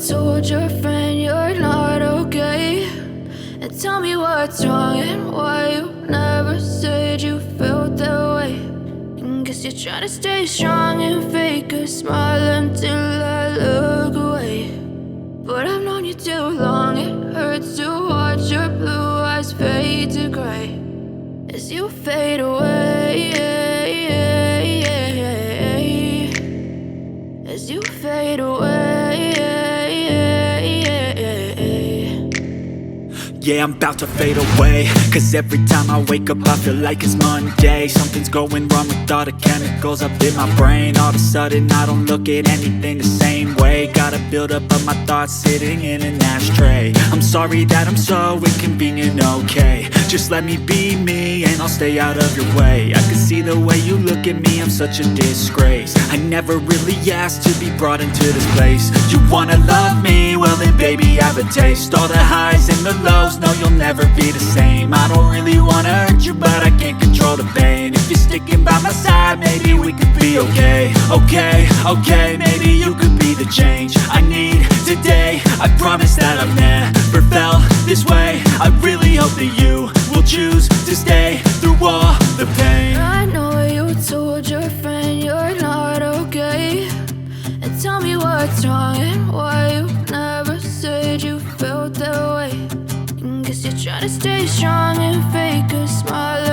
told your friend you're not okay, and tell me what's wrong and why you never said you felt that way. And guess you're trying to stay strong and fake a smile until I look away. But I've known you too long, it hurts to watch your blue eyes fade to gray as you fade away, as you fade away. Yeah, I'm about to fade away, cause every time I wake up I feel like it's Monday. Something's going wrong with all the chemicals up in my brain. All of a sudden I don't look at anything the same way. Got a buildup of my thoughts sitting in an ashtray. I'm sorry that I'm so inconvenient, okay. Just let me be me and I'll stay out of your way. I can see the way you look at me, I'm such a disgrace. I never really asked to be brought into this place. You wanna love me? Well then baby, have a taste. All the highs and the lows, no, you'll never be the same. I don't really wanna hurt you, but I can't control the pain. If you're sticking by my side, maybe we could be okay. Okay, maybe you could be the change I need today. I promise that I've never felt this way. I really hope that you will choose to stay through all the pain. I know you told your friend you're not okay, and tell me what's wrong and why you never said you felt that way. And guess you're trying to stay strong and fake a smile